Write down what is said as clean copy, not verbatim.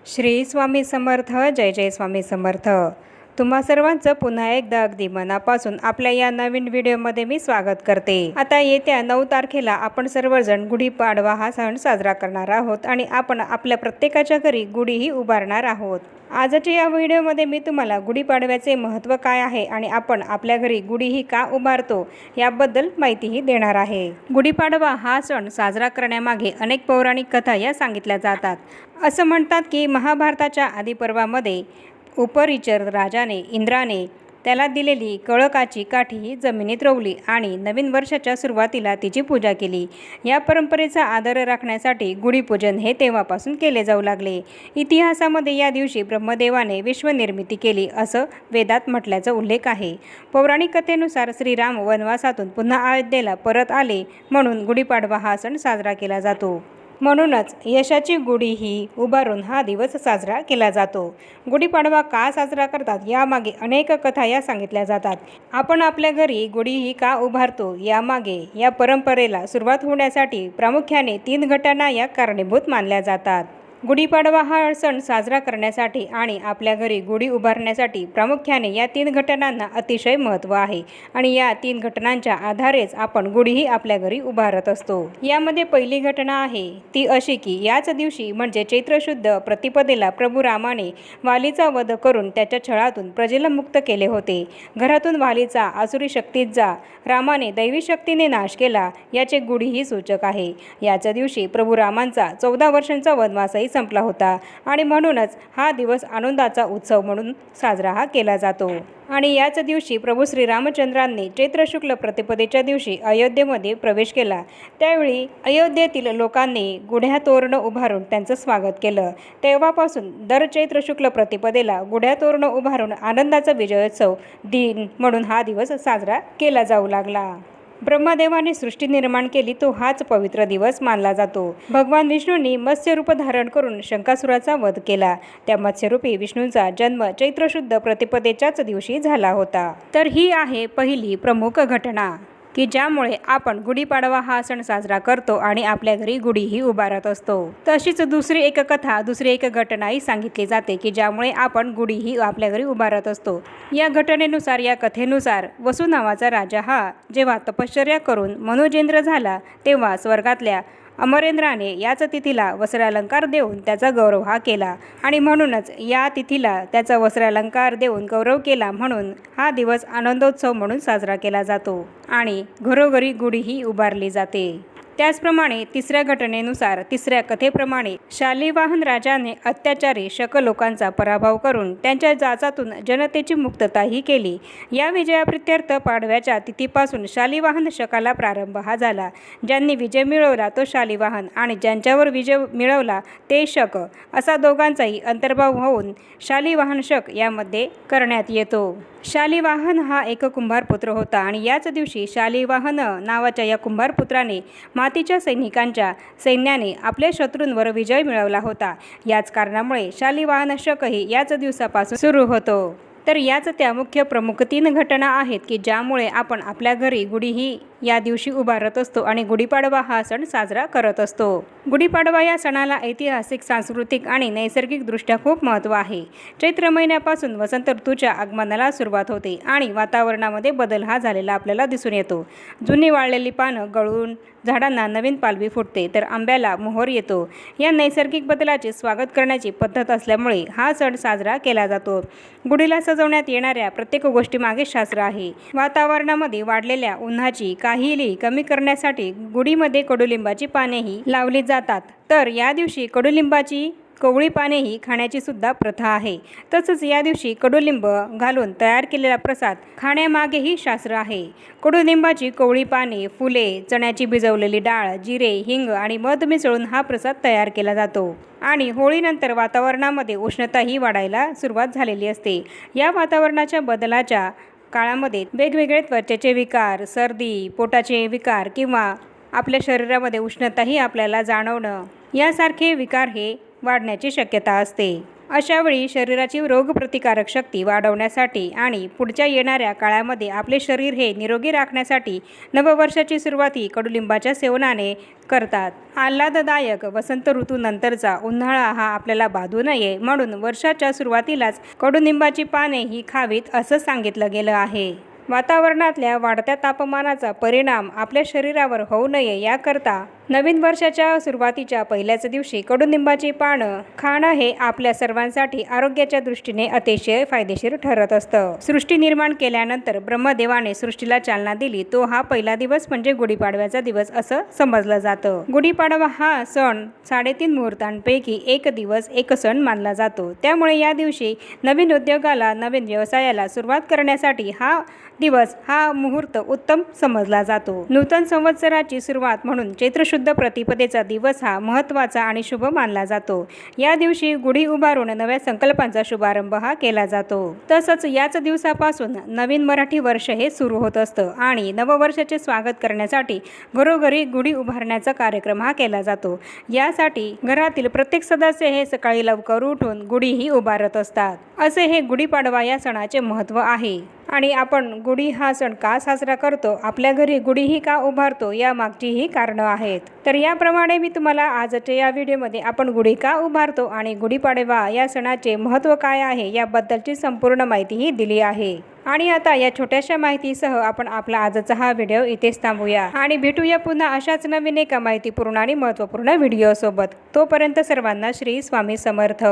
श्री स्वामी समर्थ. जय जय स्वामी समर्थ. तुम्हा सर्वांचं पुन्हा एकदा अगदी मनापासून आपल्या या नवीन व्हिडिओमध्ये मी स्वागत करते. आता येत्या 9 तारखेला आपण सर्वजण गुढीपाडवा हा सण साजरा करणार आहोत आणि आपण आपल्या प्रत्येकाच्या घरी गुढीही उभारणार आहोत. आजच्या या व्हिडिओमध्ये मी तुम्हाला गुढीपाडव्याचे महत्त्व काय आहे आणि आपण आपल्या घरी गुढीही का उभारतो याबद्दल माहितीही देणार आहे. गुढीपाडवा हा सण साजरा करण्यामागे अनेक पौराणिक कथा या सांगितल्या जातात. असं म्हणतात की महाभारताच्या आदिपर्वामध्ये उपरिचर राजाने इंद्राने त्याला दिलेली कळकाची काठी जमिनीत रोवली आणि नवीन वर्षाच्या सुरुवातीला तिची पूजा केली. या परंपरेचा आदर राखण्यासाठी गुढीपूजन हे तेव्हापासून केले जाऊ लागले. इतिहासामध्ये या दिवशी ब्रह्मदेवाने विश्वनिर्मिती केली असं वेदात म्हटल्याचा उल्लेख आहे. पौराणिक कथेनुसार श्रीराम वनवासातून पुन्हा अयोध्येला परत आले म्हणून गुढीपाडवा हा सण साजरा केला जातो. म्हणूनच यशाची गुढी ही उभारून हा दिवस साजरा केला जातो. गुढीपाडवा का साजरा करतात यामागे अनेक कथा या सांगितल्या जातात. आपण आपल्या घरी गुढी ही का उभारतो यामागे या परंपरेला सुरुवात होण्यासाठी प्रामुख्याने 3 घटना या कारणीभूत मानल्या जातात. गुढीपाडवा हा सण साजरा करण्यासाठी आणि आपल्या घरी गुढी उभारण्यासाठी प्रामुख्याने या 3 घटनांना अतिशय महत्त्व आहे आणि या 3 घटनांच्या आधारेच आपण गुढीही आपल्या घरी उभारत असतो. यामध्ये पहिली घटना आहे ती अशी की याच दिवशी म्हणजे चैत्र शुद्ध प्रतिपदेला प्रभू रामाने वालीचा वध करून त्याच्या छळातून प्रजेला मुक्त केले होते. घरातून वालीचा आसुरी शक्तीचा रामाने दैवी शक्तीने नाश केला याचे गुढीही सूचक आहे. याच दिवशी प्रभू रामांचा 14 वर्षांचा वनवासही संपला होता आणि म्हणूनच हा दिवस आनंदाचा उत्सव म्हणून साजरा हा केला जातो. आणि याच दिवशी प्रभू श्रीरामचंद्रांनी चैत्र शुक्ल प्रतिपदेच्या दिवशी अयोध्येमध्ये प्रवेश केला. त्यावेळी अयोध्येतील लोकांनी गुढ्या तोरणं उभारून त्यांचं स्वागत केलं. तेव्हापासून दर चैत्र शुक्ल प्रतिपदेला गुढ्या तोरणं उभारून आनंदाचा विजयोत्सव दिन म्हणून हा दिवस साजरा केला जाऊ लागला. ब्रह्मदेवाने सृष्टी निर्माण केली तो हाच पवित्र दिवस मानला जातो. भगवान विष्णूंनी मत्स्यरूप धारण करून शंकासुराचा वध केला. त्या मत्स्यरूपी विष्णूंचा जन्म चैत्र शुद्ध प्रतिपदेच्याच दिवशी झाला होता. तर ही आहे पहिली प्रमुख घटना की ज्यामुळे आपण गुढीपाडवा हा सण साजरा करतो आणि आपल्या घरी गुढीही उभारत असतो. तशीच दुसरी एक घटनाही सांगितली जाते की ज्यामुळे आपण गुढीही आपल्या घरी उभारत असतो. या घटनेनुसार या कथेनुसार वसु नावाचा राजा हा जेव्हा तपश्चर्या करून मनोजेंद्र झाला तेव्हा स्वर्गातल्या अमरेंद्राने याच तिथीला वस्त्रालंकार देऊन त्याचा गौरव हा केला आणि म्हणूनच या तिथीला त्याचा वस्त्रालंकार देऊन गौरव केला म्हणून हा दिवस आनंदोत्सव म्हणून साजरा केला जातो आणि घरोघरी गुढीही उभारली जाते. त्याचप्रमाणे तिसऱ्या घटनेनुसार तिसऱ्या कथेप्रमाणे शालिवाहन राजाने अत्याचारी शक लोकांचा पराभव करून त्यांच्या जाचातून जनतेची मुक्तताही केली. या विजयाप्रित्यर्थ पाडव्याच्या तिथीपासून शालिवाहन शकाला प्रारंभ हा झाला. ज्यांनी विजय मिळवला तो शालिवाहन आणि ज्यांच्यावर विजय मिळवला ते शक असा दोघांचाही अंतर्भाव होऊन शालिवाहन शक यामध्ये करण्यात येतो. शालिवाहन हा एक कुंभारपुत्र होता आणि याच दिवशी शालिवाहन नावाच्या या कुंभारपुत्राने मातीच्या सैनिकांच्या सैन्याने आपल्या शत्रूंवर विजय मिळवला होता. याच कारणामुळे शालिवाहन शकही याच दिवसापासून सुरू होतो. तर याच त्या मुख्य प्रमुख 3 घटना आहेत की ज्यामुळे आपण आपल्या घरी गुढीही या दिवशी उभारत असतो आणि गुढीपाडवा हा सण साजरा करत असतो. गुढीपाडवा या सणाला ऐतिहासिक, सांस्कृतिक आणि नैसर्गिकदृष्ट्या खूप महत्त्व आहे. चैत्र महिन्यापासून वसंत ऋतूच्या आगमनाला सुरुवात होते आणि वातावरणामध्ये बदल हा झालेला आपल्याला दिसून येतो. जुनी वाळलेली पानं गळून झाडांना नवीन पालवी फुटते तर आंब्याला मोहर येतो. या नैसर्गिक बदलाचे स्वागत करण्याची पद्धत असल्यामुळे हा सण साजरा केला जातो. गुढीला सजवण्यात येणाऱ्या प्रत्येक गोष्टीमागे शास्त्र आहे. वातावरणामध्ये वाढलेल्या उन्हाची काहिली कमी करण्यासाठी गुढीमध्ये कडुलिंबाची पानेही लावली जातात. तर या दिवशी कडुलिंबाची कोवळी पानेही खाण्याची सुद्धा प्रथा आहे. तसंच या दिवशी कडुलिंब घालून तयार केलेला प्रसाद खाण्यामागेही शास्त्र आहे. कडुलिंबाची कोवळी पाने, फुले, चण्याची भिजवलेली डाळ, जिरे, हिंग आणि मध मिसळून हा प्रसाद तयार केला जातो. आणि होळीनंतर वातावरणामध्ये उष्णताही वाढायला सुरुवात झालेली असते. या वातावरणाच्या बदलाच्या काळामध्ये वेगवेगळे त्वचेचे विकार, सर्दी, पोटाचे विकार किंवा आपल्या शरीरामध्ये उष्णताही आपल्याला जाणवणं यासारखे विकार हे वाढण्याची शक्यता असते. अशावेळी शरीराची रोगप्रतिकारक शक्ती वाढवण्यासाठी आणि पुढच्या येणाऱ्या काळामध्ये आपले शरीर हे निरोगी राखण्यासाठी नववर्षाची सुरुवात ही कडुलिंबाच्या सेवनाने करतात। आल्हाददायक वसंत ऋतूनंतरचा उन्हाळा हा आपल्याला बाधू नये म्हणून वर्षाच्या सुरुवातीलाच कडुनिंबाची पाने ही खावीत असं सांगितलं गेलं आहे। वातावरणातल्या वाढत्या तापमानाचा परिणाम आपल्या शरीरावर होऊ नये याकरता नवीन वर्षाच्या सुरुवातीच्या पहिल्याच दिवशी कडुनिंबाची पानं खाणं हे आपल्या सर्वांसाठी आरोग्याच्या दृष्टीने अतिशय फायदेशीर ठरत असतं। सृष्टी निर्माण केल्यानंतर ब्रह्मदेवाने सृष्टीला चालना दिली तो हा पहिला दिवस म्हणजे गुढीपाडव्याचा दिवस असं समजलं जातं। गुढीपाडवा हा सण 3.5 मुहूर्तांपैकी एक दिवस एक सण मानला जातो। त्यामुळे या दिवशी नवीन उद्योगाला नवीन व्यवसायाला सुरुवात करण्यासाठी हा दिवस हा मुहूर्त उत्तम समजला जातो। नूतन संवत्सराची सुरुवात म्हणून चैत्र शुद्ध प्रतिपदेचा दिवस हा महत्त्वाचा आणि शुभ मानला जातो। या दिवशी गुढी उभारून नव्या संकल्पांचा शुभारंभ हा केला जातो। तसंच याच दिवसापासून नवीन मराठी वर्ष हे सुरू होत असतं आणि नववर्षाचे स्वागत करण्यासाठी घरोघरी गुढी उभारण्याचा कार्यक्रम हा केला जातो। यासाठी घरातील प्रत्येक सदस्य हे सकाळी लवकर उठून गुढी ही उभारत असतात। असे हे गुढीपाडवा या सणाचे महत्त्व आहे। आणि आपण गुढी हा सण का साजरा करतो, आपल्या घरी गुढी ही का उभारतो या मागची ही कारणं आहेत। तर याप्रमाणे मी तुम्हाला आजच्या या व्हिडिओमध्ये आपण गुढी का उभारतो आणि गुढीपाडवा या सणाचे महत्त्व काय आहे याबद्दलची संपूर्ण माहिती ही दिली आहे। आणि आता या छोट्याशा माहितीसह आपण आपला आजचा हा व्हिडिओ इथेच थांबूया आणि भेटूया पुन्हा अशाच नवीन एका माहितीपूर्ण आणि महत्त्वपूर्ण व्हिडिओ सोबत। तोपर्यंत सर्वांना श्री स्वामी समर्थ।